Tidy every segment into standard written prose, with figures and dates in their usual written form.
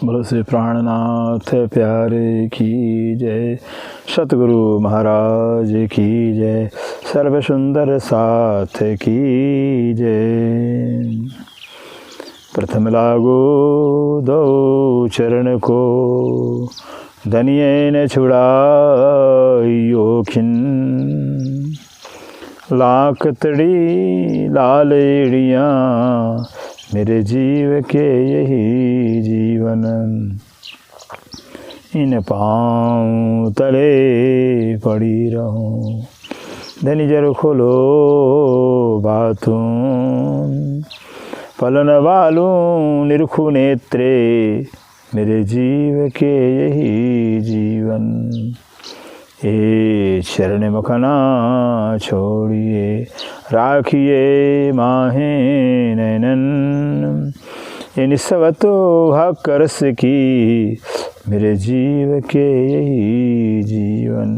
बोलो श्री प्राणनाथ प्यारे की जय, सतगुरु महाराज की जय, सर्व सुंदर साथ की जय। प्रथम लागो दो चरण को, धनिये न छुड़ाइयो खिन, लाख तड़ी लाल एड़ियाँ मेरे जीव के यही जीवन, इन पाँव तले पड़ी रहूं। धनी जर खोलो बातूं, फलन वालूं निरखु नेत्रे मेरे जीव के यही जीवन। ए चरण मखना छोड़िए, राखिए माहे नैनन, ये निस्वतो हक रस की मेरे जीव के यही जीवन।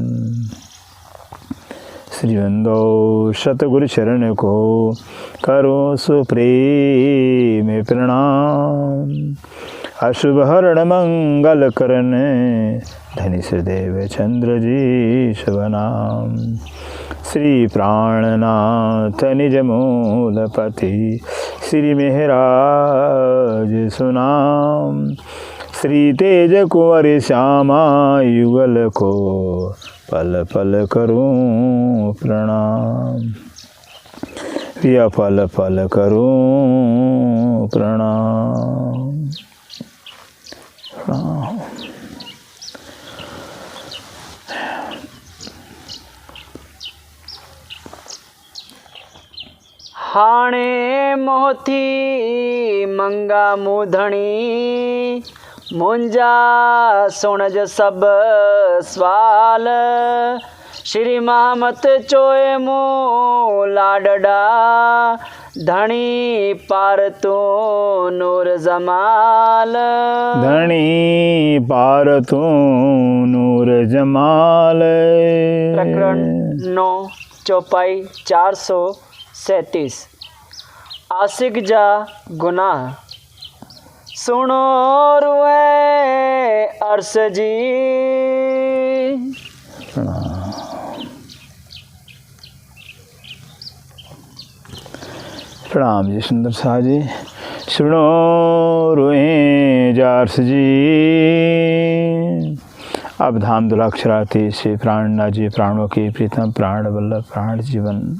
श्रीवंदो सतगुरु चरण को करो सुप्रेम प्रणाम, अशुभ हरण मंगल करने धनी श्रीदेव चंद्र जी शुभ नाम। श्री प्राणनाथ निज मूलपति, श्री मेहराज सुनाम, श्री तेज कुंवर श्यामा युगल को पल पल करूं प्रणाम, प्रिय पल पल करूं प्रणाम। हाणे मोहती मंगा मुधणी, मुंजा सुणज सब सवाल, श्री महमत चोए मो लाडडा, धनी पार तो नूर जमाल, धनी पार तो नूर जमाल। प्रकरण 9 चौपाई 437। आशिक जा गुनाह, सुनो रुए अर्श जी। प्रणाम जी सुंदर शाह जी। सुनो रोए जार्स जी। अब धाम दुलाक्षराती श्री प्राणनाथ जी प्राणों के प्रीतम प्राण वल्लभ प्राण जीवन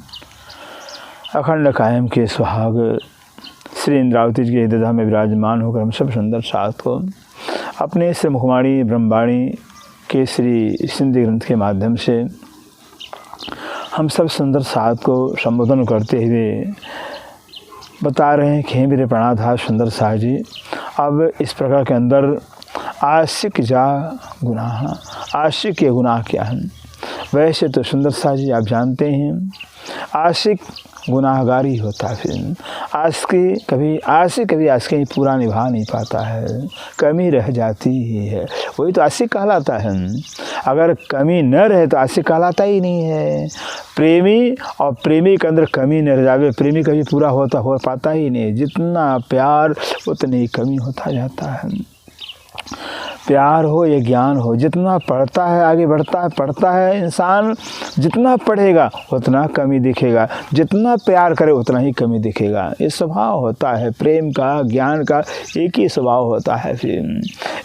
अखंड कायम के सुहाग श्री इंद्रावती जी के हृदय में विराजमान होकर हम सब सुंदर साथ को अपने श्री मुखवाणी ब्रह्मवाणी के श्री सिंधी ग्रंथ के माध्यम से हम सब सुंदर साथ को संबोधन करते हुए बता रहे हैं कि हे मेरे प्राणाधार सुंदर साह जी, अब इस प्रकार के अंदर आशिक जा गुनाह, आशिक के गुनाह क्या हैं। वैसे तो सुंदर साह जी आप जानते हैं आशिक गुनाहगारी होता है, फिर आशिक कभी आशिक पूरा निभा नहीं पाता है, कमी रह जाती ही है, वही तो आशिक कहलाता है। अगर कमी न रहे तो आशिक कहलाता ही नहीं है। प्रेमी और प्रेमी के अंदर कमी न रह जावे, प्रेमी कभी पूरा हो पाता ही नहीं। जितना प्यार उतनी ही कमी होता जाता है। प्यार हो या ज्ञान हो, जितना पढ़ता है आगे पढ़ता है इंसान, जितना पढ़ेगा उतना कमी दिखेगा, जितना प्यार करे उतना ही कमी दिखेगा। ये स्वभाव होता है प्रेम का, ज्ञान का एक ही स्वभाव होता है। फिर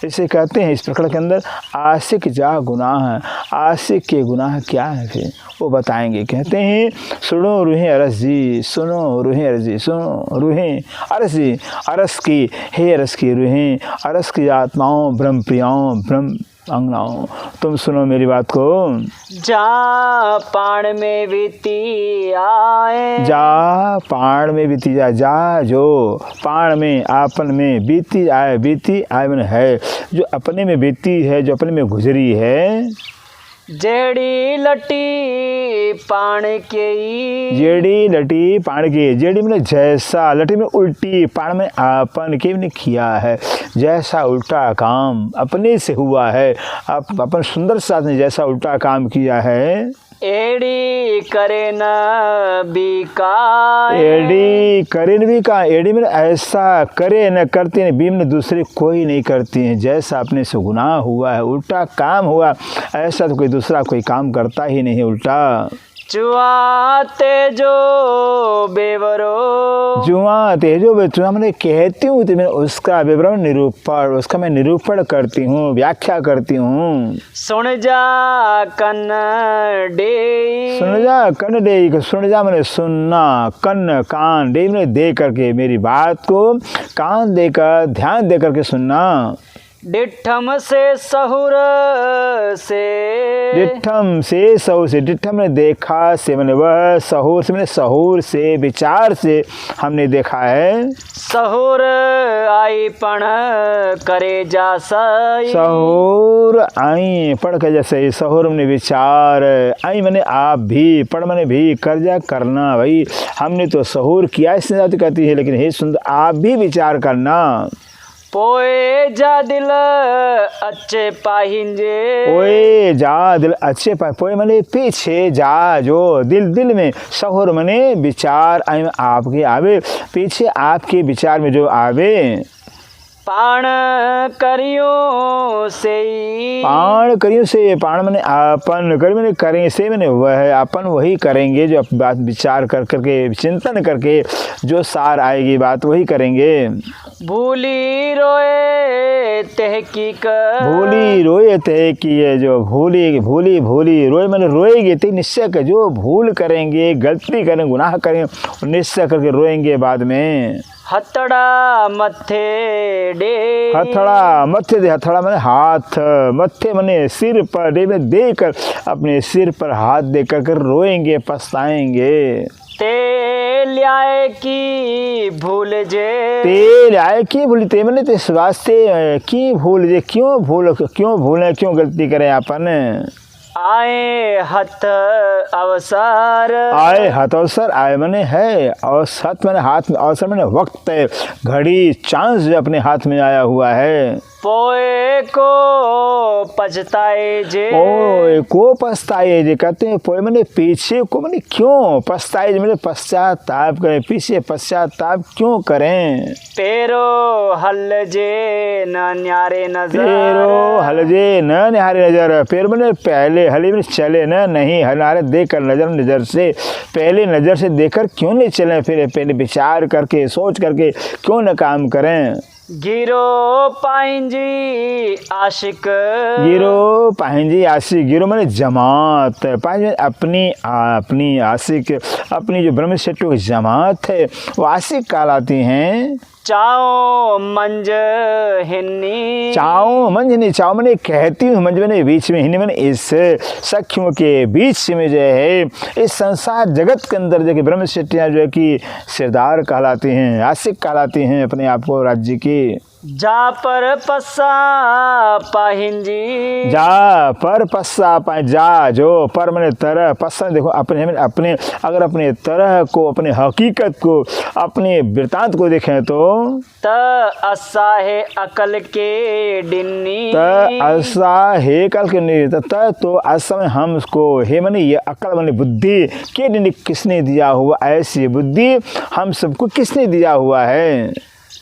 इसे कहते हैं इस प्रकरण के अंदर आशिक जा गुनाह। आशिक के गुनाह क्या है फिर वो बताएंगे। कहते हैं सुनो रूहें अरस जी, सुनो रूहें अरस जी, सुनो रूहें अरस जी, अरस की हे अरस की रूहें, अरस की आत्माओं, ब्रह्म प्रियाओं, ब्रह्म अंगनाओं, तुम सुनो मेरी बात को। जा पाण में बीती आए, जा पाण में बीती जा जो पाण में आपन में बीती आए मन है, जो अपने में बीती है, जो अपने में गुजरी है। जेड़ी लटी पाण के, जेड़ी लटी पाण के, जेड़ी मैंने जैसा, लटी में उल्टी, पाण में आपन के मैंने किया है। जैसा उल्टा काम अपने से हुआ है, अपन सुंदर साथ ने जैसा उल्टा काम किया है, एड़ी करे न बिकाए। एड़ी करे न भी कहा, एड़ी में ऐसा करे न करती है, बी में दूसरे कोई नहीं करती हैं। जैसा अपने से गुनाह हुआ है, उल्टा काम हुआ, ऐसा तो कोई दूसरा कोई काम करता ही नहीं उल्टा। जुआ तेजो बेवरो। जुआ तेजो बेचुआ मैंने कहती हूँ तो मैं उसका विवरण निरूपण, उसका मैं निरूपण करती हूँ, व्याख्या करती हूँ। सुन जा कन डे। सुन जा कन दे, सुन जा मैंने सुनना, कन कान दे मैंने दे करके, मेरी बात को कान देकर ध्यान दे करके सुनना। डिठम से सहुर से। डिठम से सहूर से, डिठम ने देखा से मैंने वह, सहूर से मैंने सहूर से विचार से हमने देखा है। सहुर आई पण करे जा सही। सहूर आई पढ़ के जैसे, सहूर मैंने विचार, आई मैंने आप भी, पढ़ मैंने भी, कर जा करना। भाई हमने तो सहूर किया इसने जाती कहती है, लेकिन हे सुंदर आप भी विचार करना। पोए जा दिल अच्छे पाहिंजे। ओए जा दिल अच्छे पाए, पोए मने पीछे जा जो, दिल दिल में, सहूर मने विचार, आई में आपके आवे, पीछे आपके विचार में जो आवे। पाण करियो से। पाण करियो से, पाण मने अपन, कर मैंने करेंगे से मैंने वह, अपन वही करेंगे जो बात विचार कर करके चिंतन करके जो सार आएगी बात वही करेंगे। भूली रोए तहकीक। भूली रोए तय की है जो, भूली भूली भूली रोए मैंने रोएंगे ते निश्चय कर, जो भूल करेंगे गलती करेंगे गुनाह करेंगे निश्चय करके रोएंगे बाद में। हथड़ा मथे डे। हथड़ा मथे दे, हथड़ा मैंने हाथ, मथे मैंने सिर पर दे में देकर, अपने सिर पर हाथ दे कर रोएंगे पछताएंगे। तेल आए की भूल जे। तेल आए की भूल, ते मैंने ते वास्ते की भूल जे, क्यों भूलें, क्यों गलती करें अपन। आए हथ अवसर। आए हाथ अवसर, आए मैंने है, और हाथ मैंने हाथ में, अवसर मैंने वक्त है, घड़ी चांस जो अपने हाथ में आया हुआ है। पोए को पछताए जे। ओए को पछताए जे कहते हैं, पोए मैंने पीछे को मैंने क्यों पछताए जे, मैंने पश्चाताप करें, पीछे पश्चाताप क्यों करें। पेरो हल जे न न्यारे नजर। पेरो हल जे न न्यारे नजर, पेर मैंने पहले हली में चले न, नहीं हनारे देकर नजर से, पहले नजर से देखकर क्यों नहीं चले, फिर पहले विचार करके सोच करके क्यों न काम करें। गिरो पाइंजी आशिक। गिरो पाहिंजी आशिक, गिरो मैंने जमात, पाहिंजी अपनी आशिक, अपनी जो ब्रह्मशेट्टों की जमात है वो आशिक कहलाती हैं। चाओ मंज हिन्नी। चाओ मंज नहीं, चाओ मैंने कहती हूँ, मंज मैंने बीच में, हिन्नी मैंने इस सखियों के बीच में जो है, इस संसार जगत के अंदर जो कि ब्रह्मशेट्टियाँ जो है कि सिरदार कहलाती हैं, आशिक कहलाती हैं अपने आप को राज्य की। जा पर पस्सा पाहिंजी। जा पर पस्सा पाए, जा जो, पर मैंने तरह, पस्सा देखो अपने अगर अपने तरह को, अपने हकीकत को, अपने वृतांत को देखें तो त असा है अकल के डिन्नी। त असा है कल के नहीं, त तो असम हम उसको, हे मैंने ये अकल मैंने बुद्धि के डिन्नी किसने दिया हुआ, ऐसी बुद्धि हम सबको किसने दिया हुआ है।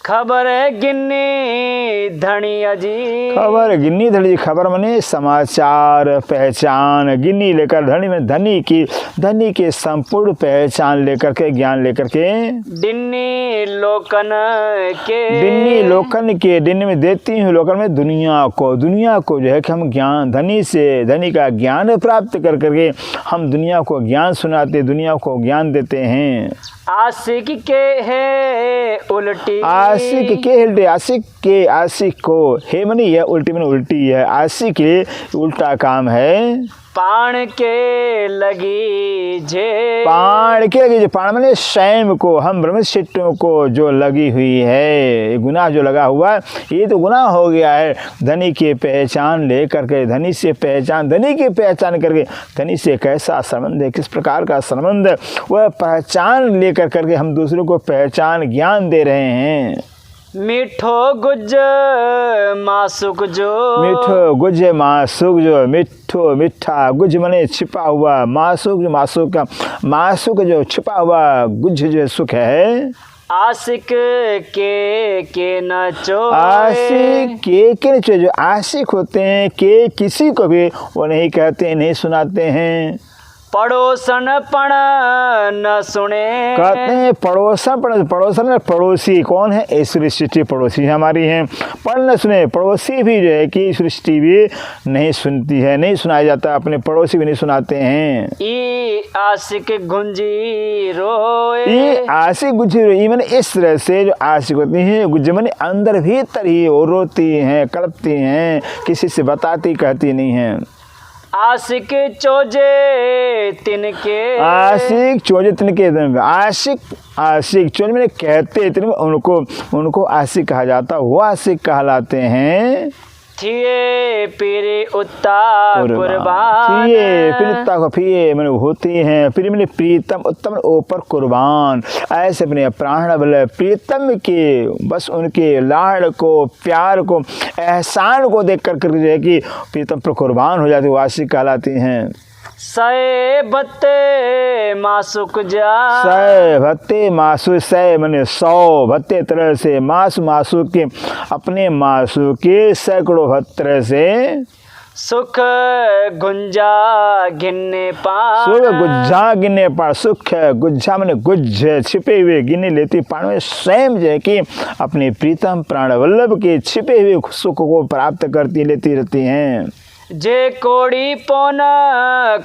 खबर गिन्नी धनी अजी। खबर गिन्नी धनी, खबर मने समाचार पहचान, गिन्नी लेकर धनी में धनी की संपूर्ण पहचान लेकर के, ज्ञान लेकर के। डिन्नी लोकन के। डिन्नी लोकन के, डिन्नी में देती हूँ लोकन में दुनिया को जो है कि हम ज्ञान, धनी का ज्ञान प्राप्त कर करके हम दुनिया को ज्ञान सुनाते, दुनिया को ज्ञान देते हैं। आशिक के है उल्टी। आशिक के उल्टे, आशिक को हे मनी, यह उल्टी मैंने उल्टी है, आशिक के उल्टा काम है। पाण के लगी जे। पाण के लगी जे, पाण मैंने स्वयं को, हम ब्रह्मशिष्टों को जो लगी हुई है, गुनाह जो लगा हुआ है, ये तो गुनाह हो गया है। धनी की पहचान ले करके, धनी की पहचान करके, धनी से कैसा संबंध है, किस प्रकार का संबंध है, वह पहचान लेकर करके हम दूसरों को पहचान ज्ञान दे रहे हैं। मीठो गुज मासुक जो, मीठो गुज मासुक जो, मिठो मिठा, गुज मने छिपा हुआ, मासुक जो मासुक का, मासुक जो छिपा हुआ गुज जो सुख है। आशिक के न चो, आशिक के न चो, जो आशिक होते हैं के किसी को भी वो नहीं कहते, नहीं सुनाते हैं। पड़ोसन पण न सुने, कहते हैं पड़ोसन, पड़ोसन पड़ोसी कौन है? ईश्वरी सृष्टि पड़ोसी हमारी हैं। पण न सुने, पड़ोसी भी जो है कि सृष्टि भी नहीं सुनती है, नहीं सुनाया जाता, अपने पड़ोसी भी नहीं सुनाते हैं। ई आशिक गुंजी रोए, ये आशिक गुंजी रोए, मैंने इस तरह से जो आशिक होती हैं गुंजी मैंने अंदर भीतर ही वो रोती हैं, कलपती हैं, किसी से बताती कहती नहीं है। आशिक चोजे तिनके, आशिक चोजे तिनके, आशिक चोजे मैंने कहते तिनके, उनको आशिक कहा जाता, वो आशिक कहलाते हैं। थिए पीरे उत्ता कुर्बान, थिए फिर उत्ता को फिए मैंने होती हैं, फिर मैंने प्रीतम उत्तम ऊपर कुर्बान, ऐसे अपने प्राण बल प्रीतम के बस उनके लाड़ को, प्यार को, एहसान को देख कर जो है कि प्रीतम पर कुर्बान हो जाती, वो आशिक कहलाती हैं। सै भत्ते मासुक जा, सै भत्ते मासु, सै मैंने 100 भत्ते तरह से, मासु के अपने मासु के सैकड़ों भत्तर से, सुख गुंजा गिनने पान, सुख गुज्जा गिनने पान, सुख गुज्जा मैंने गुज्ज छिपे हुए गिने लेती पान में, स्वयं जो है कि अपने प्रीतम प्राण वल्लभ के छिपे हुए सुख को प्राप्त करती लेती रहती हैं। जे कोड़ी पोन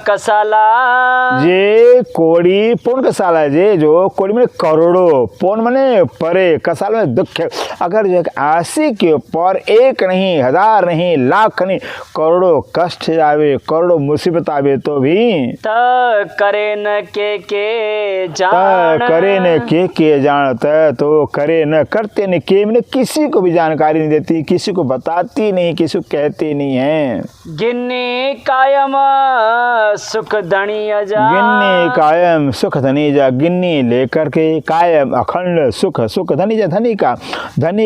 कसाला, जे कोड़ी पोन कसाला, जे जो कोड़ी में करोड़ों, पोन मने परे, कसाल में दुख। अगर जो आशिक के ऊपर एक नहीं, 1000 नहीं, लाख नहीं, करोड़ों कष्ट आवे, करोड़ों मुसीबत आवे तो भी त करे न के जान, करे न के जानत, तो करे न करते न के, मैंने किसी को भी जानकारी नहीं देती, किसी को बताती नहीं, किसी को कहती नहीं है। गिन्नी कायम सुख धनी जा, गिन्नी कायम सुख धनी जा, गिन्नी लेकर के कायम अखंड सुख, सुख धनी जा, धनी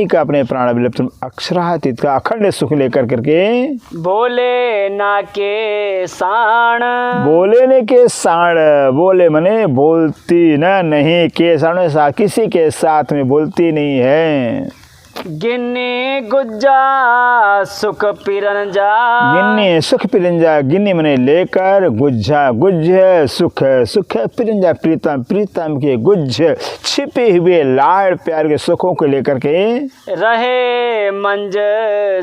का अपने प्राण विलुप्त अक्षरातीत का अखंड सुख लेकर करके, बोले ना के साण, बोले ने के साण, बोले मने बोलती न नहीं, के साण सा किसी के साथ में बोलती नहीं है। गिन्नी गुज्जा सुख पिरन जा, गिन्नी सुख पिरंजा, गिन्नी मने लेकर, गुज्जा गुज्ज सुख, सुख पिरंजा प्रीतम के गुज्ज छिपे हुए लाड़ प्यार के सुखों को लेकर के, रहे मंज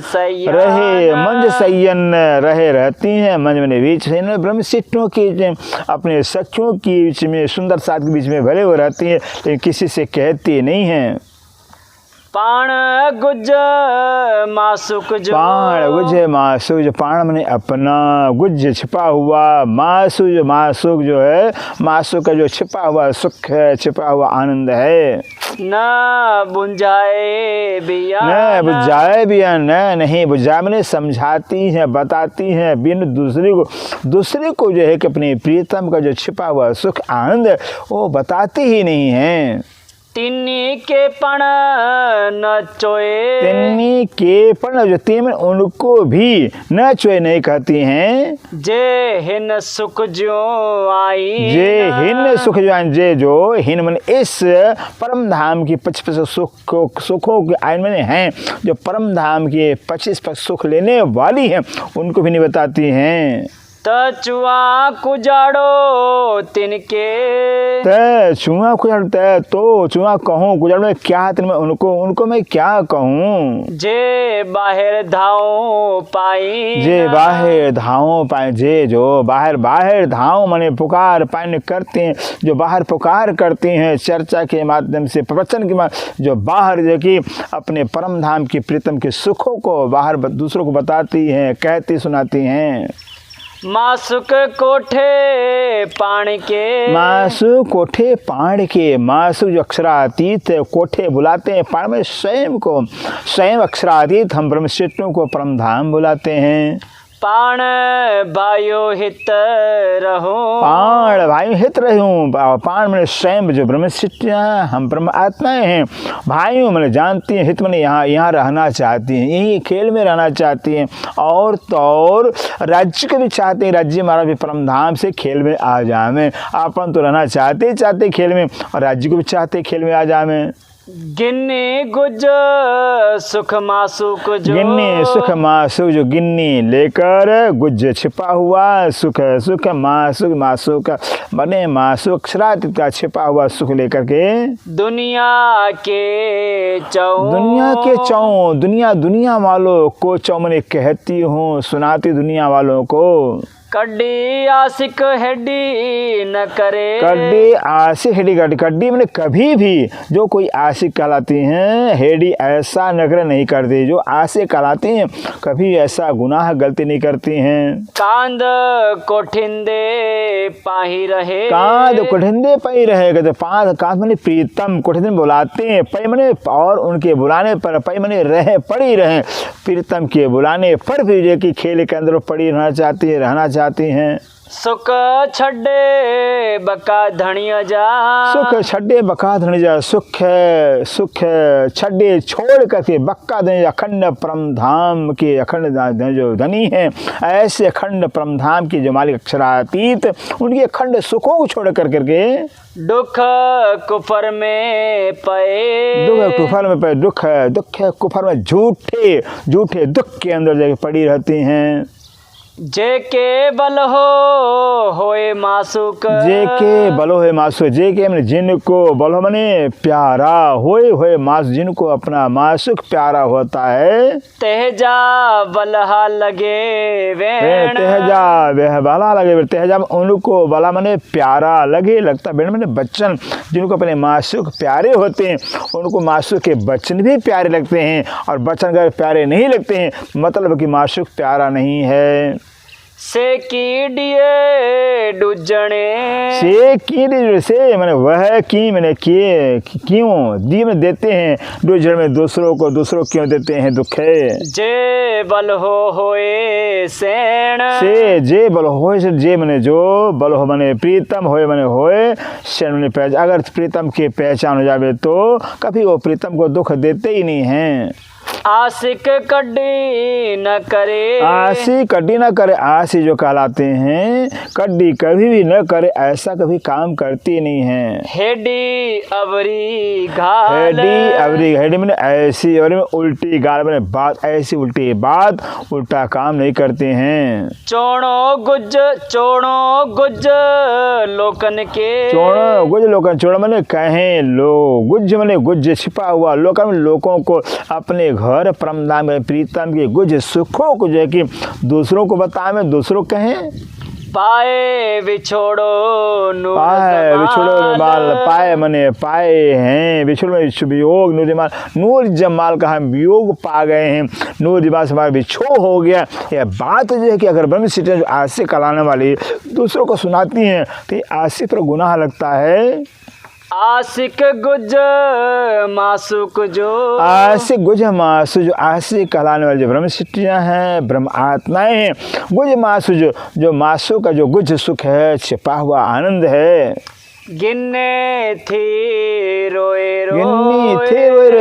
सैयन, रहे रहती हैं मंज मने बीच से, ब्रह्म सिद्धों की अपने सखियों के बीच में, सुंदर साथ के बीच में भले हो रहती है, लेकिन किसी से कहती नहीं है। पाण गुज मासुक जो, पाण गुज मासुक जो, पाण मने अपना, गुज छिपा हुआ, मासुक जो है, मासुक का जो छिपा हुआ सुख है, छिपा हुआ आनंद है। न बुझाए बिया, नहीं बुझाए मैंने समझाती है, बताती है, बिन दूसरे को जो है कि अपने प्रीतम का जो छिपा हुआ सुख आनंद वो बताती ही नहीं है। तिन्नी के पण न चोए, तिन्नी के पण जो तीन उनको भी न चोए नहीं कहती हैं। जे हिन सुख जो आई, जे हिन सुख जो आई, जे जो हिन मन इस परम धाम की 25 सुखों के आयन में हैं, जो परम धाम के 25 सुख लेने वाली हैं, उनको भी नहीं बताती हैं। चुआ कुजाड़ो तिनके, चुआ कुजाड़ो, तो चुआ कहूँ कुजाड़ो में क्या है, उनको मैं क्या कहूँ। जे बाहर धाओ पाई, जे बाहर धाओ पाए, जे जो बाहर धाओ माने पुकार पाइन करते हैं, जो बाहर पुकार करते हैं चर्चा के माध्यम से, प्रवचन के माध्यम, जो बाहर जो कि अपने परम धाम की प्रीतम के सुखों को बाहर दूसरों को बताती हैं, कहती सुनाती हैं। मासुक कोठे पाण के, मासु कोठे पाण के, मासु जो अक्षरातीत कोठे बुलाते हैं, पाण में स्वयं अक्षरातीत हम ब्रह्मशिष्टों को परम धाम बुलाते हैं। पाण भाइयो हित रहूं। पाण भाई हित रहूं। पाण मैंने स्वयं जो ब्रह्म सृष्टियाँ, हम ब्रह्म आत्माएं हैं। भाइयों मैंने जानती हैं, हित मैंने यहाँ रहना चाहती हैं, यही खेल में रहना चाहती हैं। और तो और राज्य को भी चाहते हैं, राज्य हमारा भी परम धाम से खेल में आ जाए। अपन तो रहना चाहते खेल में, और राज्य को भी चाहते खेल में आ जाए। गिन्नी गुज सुख मासुक जो, गिन्नी सुख मासुक जो, गिन्नी लेकर गुज छिपा हुआ सुख, सुख मासुक, मासुक बने मासुक अक्षरातीत का छिपा हुआ सुख लेकर के दुनिया के चौ, दुनिया वालों को चौ मैंने कहती हूँ, सुनाती दुनिया वालों को। कड्डी आशिक हेडी न करे, कड्डी आशिक हेडी, कड्डी मैंने कभी भी जो कोई आशिक कहलाती हैं, हेडी ऐसा नगर नहीं करती। जो आशिक कहलाती हैं कभी ऐसा गुनाह गलती नहीं करती हैं। कांद कोठिंदे पाही रहे, कांद कोठिंदे पाही रहे, कहते कांद मैंने प्रीतम, कोठिंदे बुलाते हैं, पै मैंने और उनके बुलाने पर, पै मैंने रहे पड़ी रहे, प्रीतम के बुलाने पर भी जो कि खेल के अंदर पड़ी रहना चाहती हैं। सुख छड्डे बका धनिया जा, सुख छड्डे बका धनिया जा, सुख छड्डे छोड़ करके बक्का धनिया, अखंड परम धाम के अखंड जो धनी हैं, ऐसे अखंड परम धाम की जो मालिक अक्षरातीत, उनके अखंड सुखों को छोड़ कर करके दुख कुफर में पे, दुख कुफर में झूठे दुख के अंदर जाके पड़ी रहती हैं। जे के बल होए मासुक, जे के बलो है मासुक, जे के मैंने जिनको बलो मैंने प्यारा होए मासुक, जिनको अपना मासुक प्यारा होता है। तेजा बलहा लगे वेण, तेजा वह बला लगे, तेजा उनको बला मैंने प्यारा लगे, लगता बेण मैंने बच्चन, जिनको अपने मासुक प्यारे होते हैं उनको मासुक के बच्चन भी प्यारे लगते हैं, और बच्चन अगर प्यारे नहीं लगते हैं मतलब कि मासुक प्यारा नहीं है। से कीडिए डूजणे, से मैंने वह की मैंने किए क्यों दी मैंने देते हैं, डूजण में दूसरों क्यों देते हैं दुख है। जे बल होए सेण, से जे बल होए, जे मैंने जो बल हो मैंने प्रीतम होए मैंने होए, सेण मैंने पहचान, अगर प्रीतम की पहचान हो जावे तो कभी वो प्रीतम को दुख देते ही नहीं हैं। आशिक कड्डी न करे, आशिक कड्डी न करे, आशिक जो कहलाते हैं कड्डी कभी भी न करे, ऐसा कभी काम करती नहीं है। हेडी अवरी घाल, हेडी मैंने ऐसी, और उल्टी गाल मैंने बात, ऐसी उल्टी बात, उल्टा काम नहीं करते हैं। चोणो गुज लोकन के, चोणो गुज लोकन, चोण मैंने कहे लो, गुज मैंने गुज छिपा हुआ, लोकन लोगों को अपने घर परमधाम में प्रीतम के गुज सुखों को जो है कि दूसरों को बताए, दूसरों कहें। पाए बिछोड़ो नूर जमाल, पाए मने पाए हैं, बिछोड़ में वियोग नूर जमाल, नूर जमाल का हम वियोग पा गए हैं, नूर जमाल से हमारा बिछोड़ हो गया। यह बात जो है कि अगर ब्रह्म सृष्टि जो आशिक कहलाने वाली दूसरों को सुनाती हैं तो आशिक पर गुनाह लगता है। आशिक गुज मासुक जो, आशिक गुज मासु जो, आशिक कहलाने वाले जो ब्रह्म सृष्टियाँ हैं, ब्रह्म आत्माएं हैं, गुज मासु जो मासु का जो गुज सुख है, छिपा हुआ आनंद है। गिन्ने थी रोए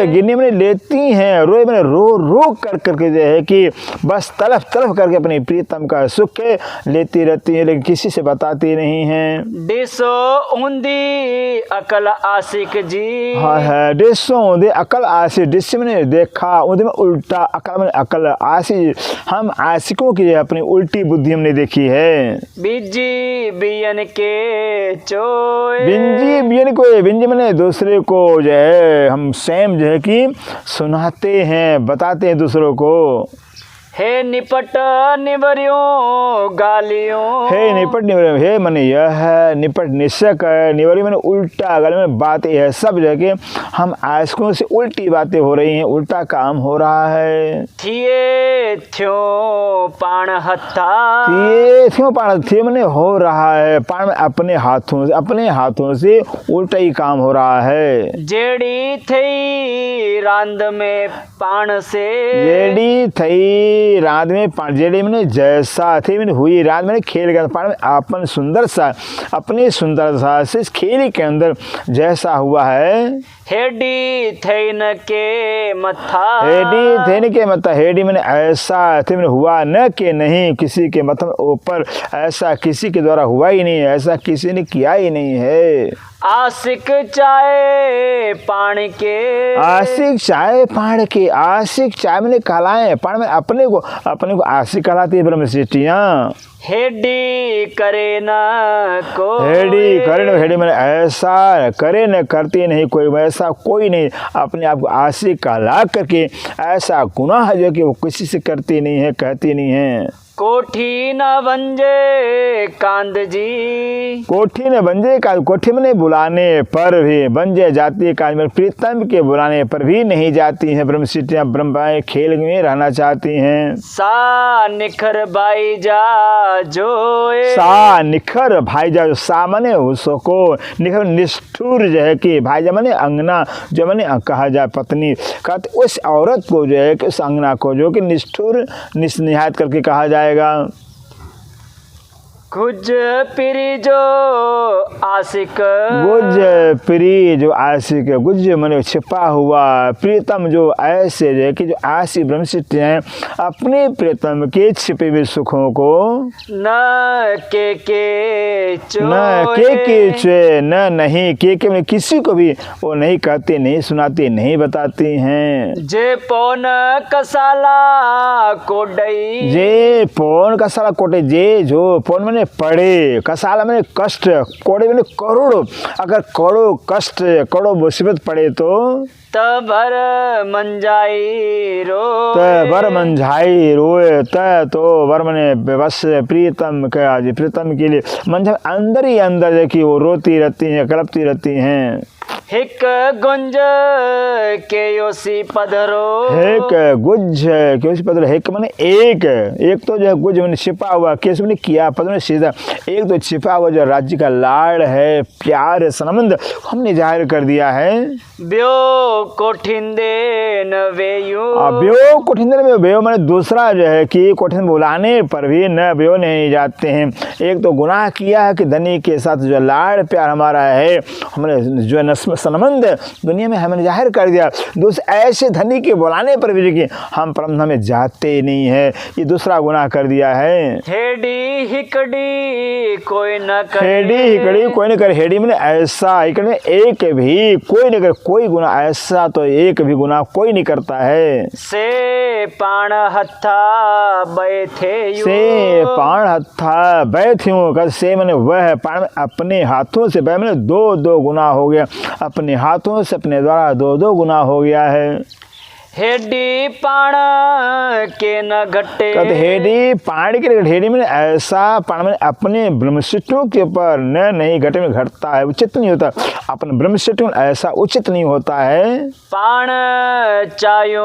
गिन्नी मैंने लेती हैं, रोए मैंने रो कर करके जो है कि बस तड़फ करके अपनी प्रीतम का सुख लेती रहती है, लेकिन किसी से बताती नहीं हैं। डिसो ऊंधी अकल आशिक जी, हाँ है, डिसो ऊंधी अकल आशिक, डिस मैंने देखा, ऊंधी में उल्टा, अकल मैंने अकल आशिक, हम आशिकों की अपनी उल्टी बुद्धि हमने देखी है। बीजी बियन के चोए, बिंजी मैंने दूसरे को जो है हम सेम जो है कि सुनाते हैं, बताते हैं दूसरों को। हे निपट निवरियों गालियों, हे निपट निवरियों, हे मने यह है निपट निशक है, निवरी मैंने उल्टा, गाली मैंने बातें है, सब जगह हम आशिकों से उल्टी बातें हो रही हैं, उल्टा काम हो रहा है। थिए थ्यो पाण हत्था, थिए थ्यो पाण, थिए मैंने हो रहा है, पाण में अपने हाथों से उल्टा ही काम हो रहा है। जेड़ी थई रांद में पाण से, जेड़ी थई हुई रात में जेडी मैंने जैसा थे मैंने हुई रात मैंने खेल गया पाण में अपन सुंदर सा अपनी सुंदरता से इस खेल के अंदर जैसा हुआ है। हेडी थेन के मथा, हेडी थेन के मथा, हेडी मैंने ऐसा थे मैंने हुआ न के नहीं किसी के मथा में ऊपर, ऐसा किसी के द्वारा हुआ ही नहीं, ऐसा किसी ने किया ही नहीं है। आशिक चाय पानी के, आशिक चाय पाण के, आशिक चाय मैंने कहलाए पाण में अपने को आशिक कहलाती है ब्रह्म सृष्टियाँ। हेडी करे न को, हेडी करे न, हेडी मैंने ऐसा करे न करती नहीं कोई, वैसा कोई नहीं अपने आप को आशिक कहला करके ऐसा गुनाह है जो कि वो किसी से करती नहीं है, कहती नहीं है। कोठी न बंजे कांद जी, कोठी न बंजे कांद, कोठी में बुलाने पर भी बंजे जाती है कांद में, प्रीतम के बुलाने पर भी नहीं जाती हैं ब्रह्म सृष्टियाँ, ब्रह्माएं खेल में रहना चाहती हैं। सा निखर भाई जा जो, सा निखर भाई जा, सा मने उसको, निखर निष्ठुर जो है कि भाई जा मने अंगना, जो मने कहा जाए पत्नी, कहते उस औरत को जो है कि उस अंगना को जो कि निष्ठुर निस्निहायत करके कहा जाएगा। गुज पिरी जो आशिक, गुज प्री जो आशिक, गुज मने छिपा हुआ, प्रीतम जो ऐसे जो कि जो आशिक ब्रह्म सृष्टियाँ हैं अपने प्रीतम के छिपे हुए सुखों को न के चो, न के चुए, न नहीं के मैंने किसी को भी वो नहीं कहते, नहीं सुनाती, नहीं बताती हैं। जे पौन कसाला कोडई, जे पौन कसाला कोटे, जे जो पौन मैंने पड़े, कसाला मैंने कष्ट, कोड़े मैंने करोड़ों, अगर करोड़ों कष्ट करोड़ों मुसीबत पड़े तो तबर मंजाई रो, बर मंझाई रोए, तो वर मने बस प्रीतम का जी प्रीतम के लिए मंझा अंदर ही अंदर है कि वो रोती रहती हैं, कलपती रहती हैं। हिक गुंज के योसी पधरो, एक गुज के योसी पधरो, एक मने एक तो जो है गुज मैंने छिपा हुआ, केस मैंने किया पद में सीधा, एक तो छिपा हुआ जो राज्य का लाड़ है, प्यार है, संबंध हमने जाहिर कर दिया है। ब्यो कोठिंदे न वेयू, ब्यो कोठिंदे में ब्यो मैंने दूसरा जो है कि कोठिन बुलाने पर भी न ब्यो नहीं जाते हैं। एक तो गुनाह किया है कि धनी के साथ जो लाड़ प्यार हमारा है, हमने जो संबंध दुनिया में हमने जाहिर कर दिया, दूसरे ऐसे धनी के बुलाने पर भी कि हम परम में जाते नहीं है, ये दूसरा गुनाह कर दिया है। हेडी हिकड़ी कोई न करे, हेडी हिकड़ी कोई न करे, हेडी मैंने ऐसा हिकड़ी में एक भी कोई नहीं करे, कोई गुनाह ऐसा तो एक भी गुनाह कोई नहीं करता है। से पाण हत्था बैठे, से पाण हत्था बैठे, से मैंने वह पाण में अपने हाथों से, मैंने दो गुनाह हो गया, अपने हाथों से अपने द्वारा दो गुनाह हो गया है। हेडी पाण के न घटे, कहते हेडी पाण के हेडी में ऐसा पाण में अपने ब्रह्मशिष्टों के ऊपर नहीं घटे में घटता है, उचित नहीं होता, अपने ब्रह्मशिष्टों में ऐसा उचित नहीं होता है। पाण चायो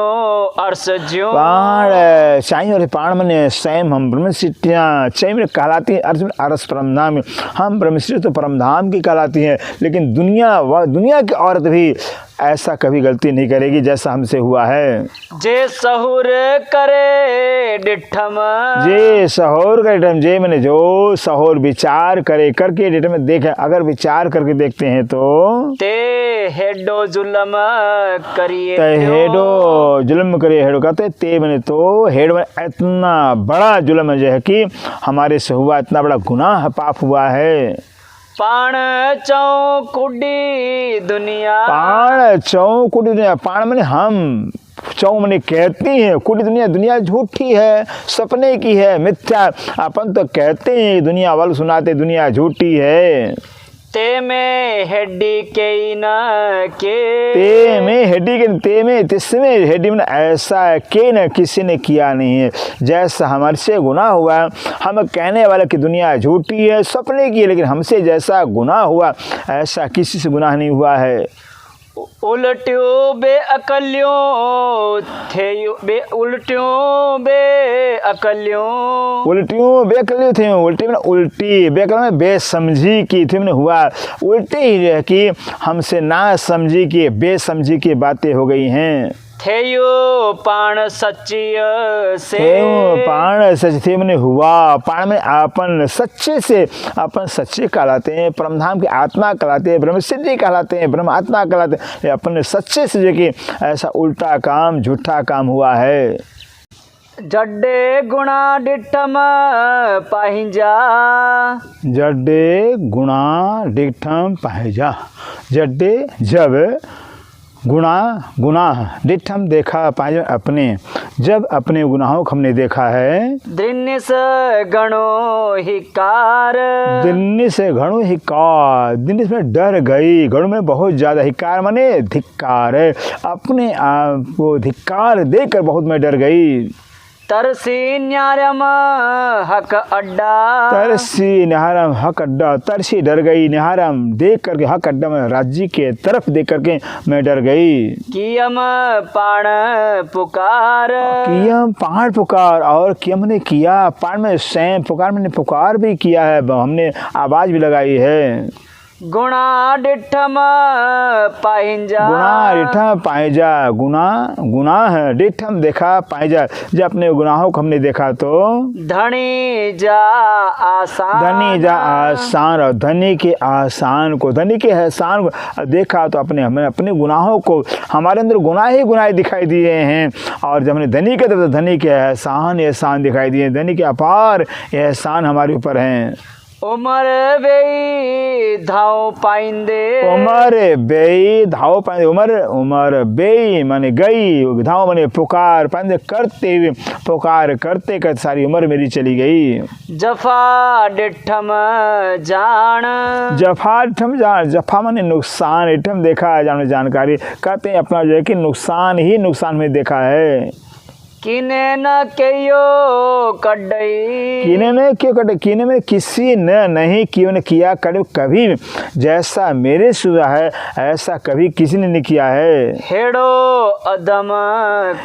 अर्स ज्यो, पाण चाहिए और पाण मने स्वयं हम ब्रह्मशिष्टियाँ चाहिए में कहलाती हैं, अर्स में अरस परमधाम, हम ब्रह्मशिष्ट तो परमधाम की कहलाती हैं, लेकिन दुनिया की औरत भी ऐसा कभी गलती नहीं करेगी जैसा हमसे हुआ है। जे सहूर करे डिठम, जे सहूर करे डिठम, जे मैंने जो सहूर विचार करे करके डिठम में देखे, अगर विचार करके देखते हैं तो ते हेडो जुल्म करिए, हेडो जुल्म करिए, हेडो कहते ते मैंने तो हेड में इतना बड़ा जुल्म जो है कि हमारे से हुआ, इतना बड़ा गुनाह पाप हुआ है। पाण चौकुडी दुनिया, पाण चौकुडी दुनिया, पाण मैंने हम, चौ मैंने कहती हैं, कुड़ी दुनिया, दुनिया झूठी है, सपने की है, मिथ्या, अपन तो कहते हैं, दुनिया वाले सुनाते दुनिया झूठी है। ते में हेडी के न के, ते में हेडी के, ते में तिसमें हेडी में ऐसा है कि न किसी ने किया नहीं है, जैसा हमारे से गुनाह हुआ, हम कहने वाले कि दुनिया झूठी है, सपने की है, लेकिन हमसे जैसा गुनाह हुआ ऐसा किसी से गुनाह नहीं हुआ है। उल्ट्यो बे अकलियों थे, उल्टियों बे अकलियों, उल्टियों बेकलियों थे, उल्टी में उल्टी, बेकल में बेसमझी की थी मैंने हुआ, उल्टी ही है कि हमसे ना समझी की बेसमझी की बातें हो गई हैं। थेयो पाण सचिय से पाण सच थे मैंने हुआ पाण में अपन सच्चे से अपन सच्चे कहलाते हैं, परमधाम की आत्मा कहलाते हैं, ब्रह्म सिद्धि कहलाते हैं, ब्रह्म आत्मा कहलाते हैं। अपने सच्चे से जो कि ऐसा उल्टा काम झूठा काम हुआ है। जड्डे गुणा डिठम पाहिजा, जड्डे गुणा डिठम पाहिजा, जड्डे जब गुणा डिठम देखा पाहिजा अपने, जब अपने गुनाहों को हमने देखा है। दृन्निस गणो हिकार, दृन्निस गणो हिकार, दृन्निस में डर गई, गणों में बहुत ज़्यादा, हिकार माने धिक्कार है, अपने आप को धिक्कार देकर बहुत मैं डर गई। तरसी न्यारम हक अड्डा, तरसी निहारम हक अड्डा, तरसी डर गई, निहारम देख करके हक अड्डा में राज्य के तरफ देख करके मैं डर गई। कियम पाण पुकार, कियम पहाड़ पुकार, और कियम ने किया पाण में स्वयं पुकार, मैंने पुकार भी किया है, हमने आवाज भी लगाई है। गुणा डिठम पाहिजा, गुणा डिठम पाहिजा, गुना है डिठम देखा पाहिजा, जब अपने गुनाहों को हमने देखा तो धनी जा आसान, धनी जा आसान, और धनी के आसान को, धनी के एहसान को देखा तो अपने हमने अपने गुनाहों को, हमारे अंदर गुनाह ही गुनाह दिखाई दिए हैं। और जब हमने धनी के तो धनी के एहसान दिखाई दिए, धनी के अपार एहसान हमारे ऊपर हैं। उमर बेई धाव पाइंदे, उमर बेई धाव पाइंदे, उमर बेई माने गई, धाव माने पुकार, पाइंदे करते हुए, पुकार करते करते सारी उम्र मेरी चली गई। जफा डिठम जान, जफा डिठम जान, जफा माने नुकसान, डिठम देखा जान जानकारी कहते हैं अपना जो है कि नुकसान ही नुकसान में देखा है। किने न कयो कड्डई, किने ने क्यों कटे, किने में किसी ने नहीं क्यों ने किया कड़े कभी, जैसा मेरे से हुआ है ऐसा कभी किसी ने नहीं किया है। हेडो अधम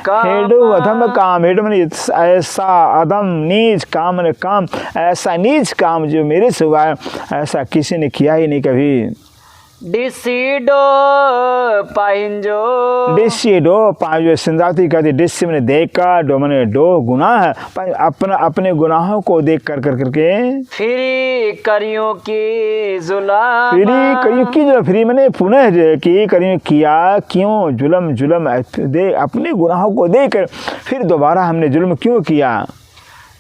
काम, हेडो अधम काम, हेडो मैंने ऐसा अधम नीच काम, ने काम ऐसा नीच काम जो मेरे से हुआ है ऐसा किसी ने किया ही नहीं कभी। डिसीडो पाहिंजो, डिसीडो पाहिंजो, सिंधावती कहती डिसी मैंने देखा, डो मैंने डो गुनाह है, अपने गुनाहों को देख कर करके फिरी करियों की जुल्म, फिरी करियों की जुल्म, फिरी मैंने पुनः की करियों किया क्यों जुल्म, दे अपने गुनाहों को देकर फिर दोबारा हमने जुल्म क्यों किया।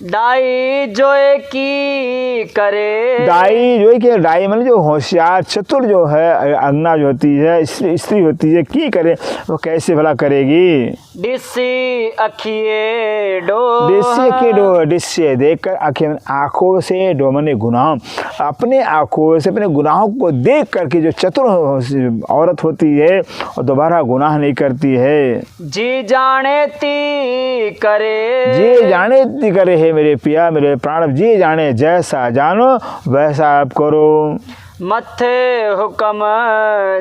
डाई जोए की करे, डाई जो कि डाई मतलब जो होशियार चतुर जो है, अंगना जो होती है स्त्री होती है की करे वो कैसे भला करेगी। डिस्सी अखिए डो, डिस्सी की डो, डिस्सी देखकर आंखों से डो मने गुनाह, अपने आंखों से अपने गुनाहों को देख करके जो चतुर औरत होती है और दोबारा गुनाह नहीं करती है। जी जाने ती करे, जी जाने ती करे है मेरे पिया मेरे प्राण, जी जाने जैसा जानो वैसा आप करो। मत्थे हुक्म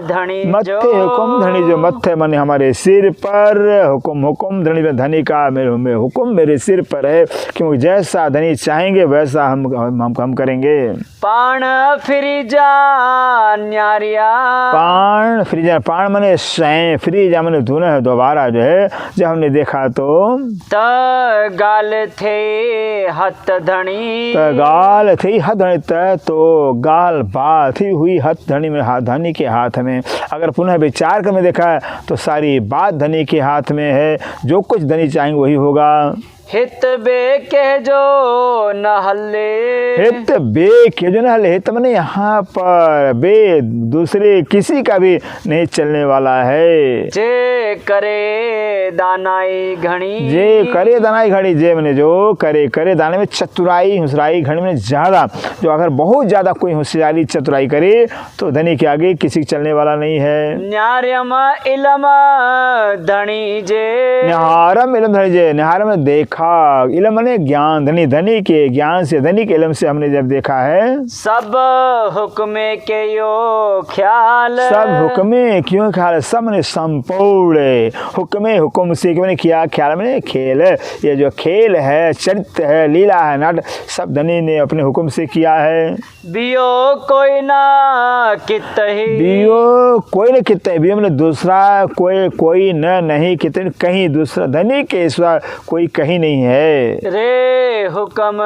धनी, मत्थे हुक्म धनी जो, मत्थे माने हमारे सिर पर, हुक्म धनी में धनी का मेरे हुक्म मेरे सिर पर है, क्योंकि जैसा धनी चाहेंगे वैसा हम करेंगे। पाण फ्रीजा न्यारिया, पाण फ्रीजा, पाण माने स्वयं, फ्रीजा माने धुना है दोबारा जो है जब हमने देखा तो त गाल थे हथ धनी, गाल थे हथ धनी, तो गाल बात थी हुई हथ धनी में, धनी के हाथ में। अगर पुनः विचार कर में देखा है तो सारी बात धनी के हाथ में है, जो कुछ धनी चाहेंगे वही होगा। हित बे कह जो न हल्ले, हित बे कह जो न हल्ले, हित मैंने यहाँ पर बे दूसरे किसी का भी नहीं चलने वाला है। जे करे दानाई घड़ी, जे करे दानाई घड़ी, जे मैंने जो करे दाने में चतुराई होशियारी घड़ी में ज़्यादा, जो अगर बहुत ज़्यादा कोई होशियारी चतुराई करे तो धनी के आगे किसी के चलने वाला नहीं है। न्यारम इलम धनी जे, निहारम इलम धनी जे, निहारम में देख देखा, इलम माने ज्ञान, धनी धनी के ज्ञान से, धनी के इलम से हमने जब देखा है, सब हुक्मे के यो ख्याल, सब हुक्मे क्यों ख्याल, सब मैंने संपूर्ण, हुक्मे हुक्म से मैंने किया ख्याल मैंने खेल, ये जो खेल है, चरित्र है, लीला है, नाटक, सब धनी ने अपने हुक्म से किया है। बियो कोई ना कितही, बियो कोई न कितने, बियो मैंने दूसरा कोई न नहीं, कितने कहीं दूसरा, धनी के सिवा कोई कहीं नहीं है। रे हुक्म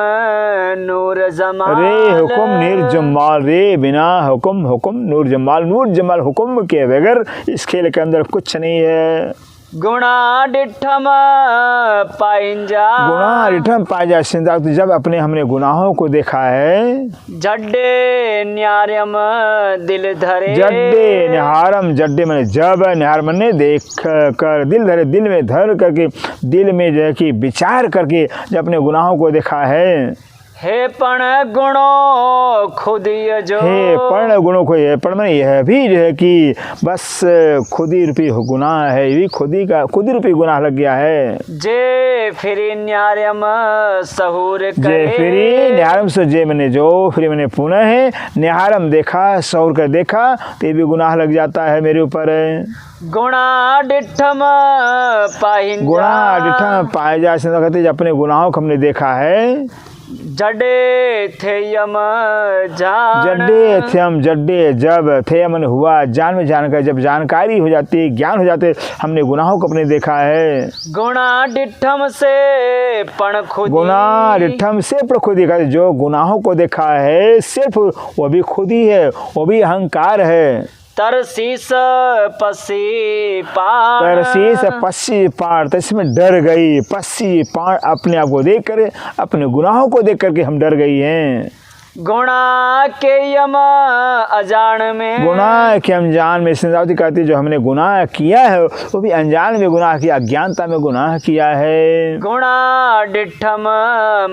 नूर जमाल, रे हुक्म नीर जमाल, रे बिना हुक्म नूर जमाल, नूर जमाल हुक्म के बगैर इस खेल के अंदर कुछ नहीं है। गुणा डिठम पाइंजा, गुणा डिठम पाइंजा, सिंधु जब अपने हमने गुनाहों को देखा है, जड्डे न्यारम दिल धरे, जड्डे निहारम, जड्डे मैंने जब, निहार मैंने देख कर, दिल धरे, दिल में धर करके, दिल में जो है कि विचार करके जब अपने गुनाहों को देखा है। हे पण गुणों खुद ही जो, हे पण गुणों को, ये पण मैंने यह भी जो है कि बस खुद ही रूपी गुनाह है, ये भी खुद ही रूपी गुनाह लग गया है। जे फिरी न्यारम सहूर करे, जे फिरी न्यारम से, जे मैंने जो फिर मैंने पुनः है निहारम देखा, सहूर कर देखा, तो ये भी गुनाह लग जाता है मेरे ऊपर। गुणा डिठम पाइंजा, गुणा डिठम पाइंजा, कहते अपने गुनाहों को हमने देखा है। जड्डे थे यम जान, जड्डे थे हम, जड्डे जब, थे मन हुआ, जान में जानकर, जब जानकारी हो जाती, ज्ञान हो जाते, हमने गुनाहों को अपने देखा है। गुणा डिठम से पण खुद, गुनाह डिठम से पर खुद ही, जो गुनाहों को देखा है सिर्फ वो भी खुद ही है, वो भी अहंकार है। तरसीस पसी पार, तरसीस पसी पार, तो इसमें डर गई, पसी पार, अपने आप को देख कर, अपने गुनाहों को देख करके हम डर गई हैं। गुनाह के यम अजान में, गुनाह के अनजान में, सिंधावती कहती जो हमने गुनाह किया है वो भी अनजान में गुनाह किया, अज्ञानता में गुनाह किया है। गुनाह डिठम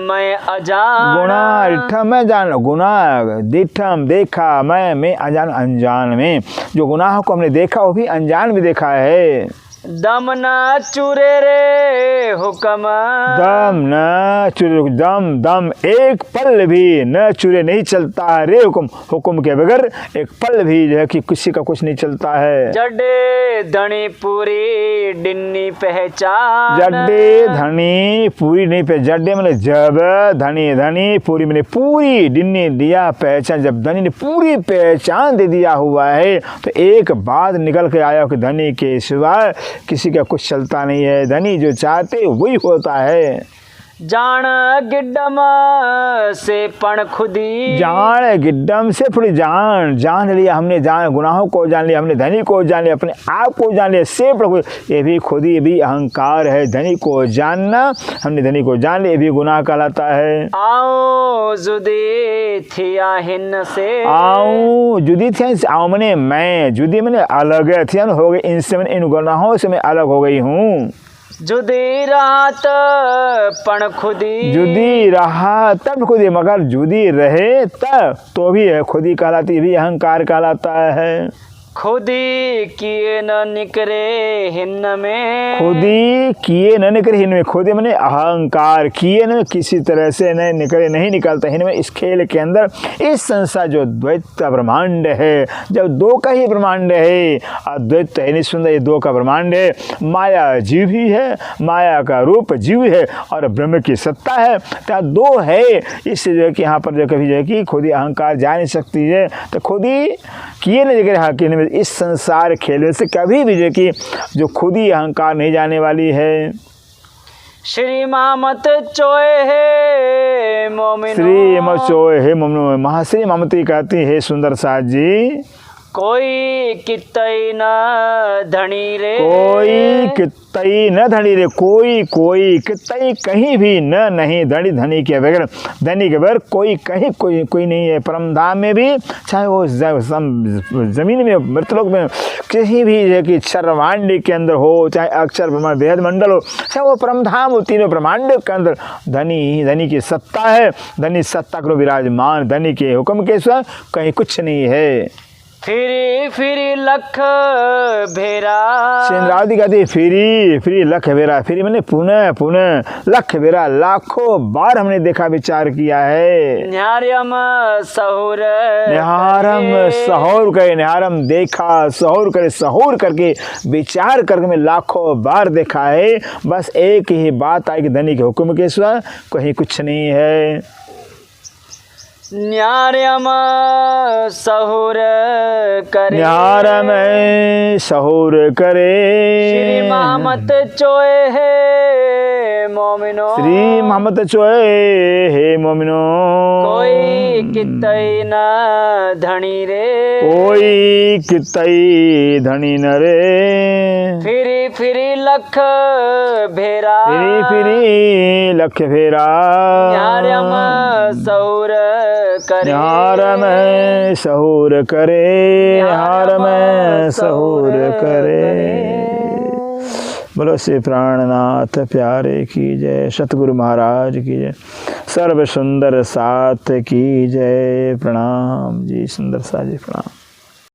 मैं अजान, गुनाह डिठम मैं जान, गुनाह डिठम देखा, मैं अनजान, अनजान में जो गुनाह को हमने देखा वो भी अनजान में देखा है। दम न चुरे रे हुक्म, दम न चुरे, दम एक पल भी न चुरे नहीं चलता रे हुक्म के बगैर एक पल भी जो है कि किसी का कुछ नहीं चलता है। जड्डे धनी पूरी डिन्नी पहचान, जड्डे धनी पूरी नहीं पे, जड्डे मैंने जब, धनी पूरी मैंने पूरी, डिन्नी दिया पहचान, जब धनी ने पूरी पहचान दे दिया हुआ है तो एक बात निकल के आया कि धनी के सिवाय किसी का कुछ चलता नहीं है, धनी जो चाहते वही होता है। जान गिड्डम से पण खुदी, जान गिड्डम से थोड़ी जान लिया हमने, जान गुनाहों को जान लिया हमने, धनी को जान लिया, अपने आप को जान लिया, से ये भी खुद ही भी अहंकार है। धनी को जानना, हमने धनी को जान लिया, ये भी गुनाह कहलाता है। आओ जुदी थिया हिन से, आओ जुदी थिया, आओ मैंने मैं, जुदी मैंने अलग थिया हो गई, इनसे मैंने इन गुनाहों से मैं अलग हो गई हूँ। जुदी रात पण खुदी, जुदी रहा तब खुदी, मगर जुदी रहे तब तो भी है खुदी कहलाती, भी अहंकार कहलाता है। खुदी किए न निकरे हिन में, खुदी किए न निकले हिन में, खुदी मैंने अहंकार किए न किसी तरह से न निकले, नहीं निकलता हिन में। इस खेल के अंदर इस संसार जो द्वैत का ब्रह्मांड है, जब दो का ही ब्रह्मांड है, अद्वैत है नहीं सुंदर, ये दो का ब्रह्मांड है। माया जीव ही है, माया का रूप जीव है और ब्रह्म की सत्ता है, तो दो है। इससे जो है कि यहाँ पर जो कभी जो है कि खुदी अहंकार जा नहीं सकती है, तो खुदी किए न निकले हाँ, इस संसार खेल से कभी भी जो कि जो खुद ही अहंकार नहीं जाने वाली है। श्री मामत चोए है मोमिनो, श्री मत चोए है मोमिनो, महाश्री मामती कहती है सुंदर साथ जी, कोई कितई न धनी रे, कोई कितई न धनी रे, कोई कितई कहीं भी न नहीं, धनी के बगैर, धनी के बगैर कोई कहीं कोई नहीं है। परम धाम में भी, चाहे वो जमीन में, मृतलोक में, कहीं भी है कि सर्वांड के अंदर हो, चाहे अक्षर ब्रह्मांड वेद मंडल हो, चाहे वो परम धाम हो, तीनों ब्रह्मांड के अंदर धनी की सत्ता है। धनी सत्ता करो विराजमान, धनी के हुक्म के सिवा कहीं कुछ नहीं है। फिरी फिरी लख भेरा। श्री इंद्रावती कहती है फिरी फिरी लख भेरा। फिरी मैंने पुनः पुनः लख भेरा, लाखों बार हमने देखा विचार किया है। न्यारम सहुर निहारम सहौर करे, निहारम देखा, सहौर करे, सहौर करके विचार करके मैं लाखों बार देखा है। बस एक ही बात आई कि धनी के हुक्म के सिवा कहीं कुछ नहीं है। न्यारम सहुर करे, न्यारम सहौर करे। श्री मोहम्मद चोए है मोमिनो। श्री मोहम्मद चोए हे मोमिनो। कोई कितई न धनी रे, कोई कितई धनी न रे। फिरी फिरी लख भेरा, फिरी फिरी लख फेरा। न्यारम सहुर करे, निहारम सहूर करे, निहारम सहूर करे। बोलो श्री प्राणनाथ प्यारे की जय, सतगुरु महाराज की जय, सर्व सुंदर साथ की जय। प्रणाम जी, सुंदर सा जी प्रणाम।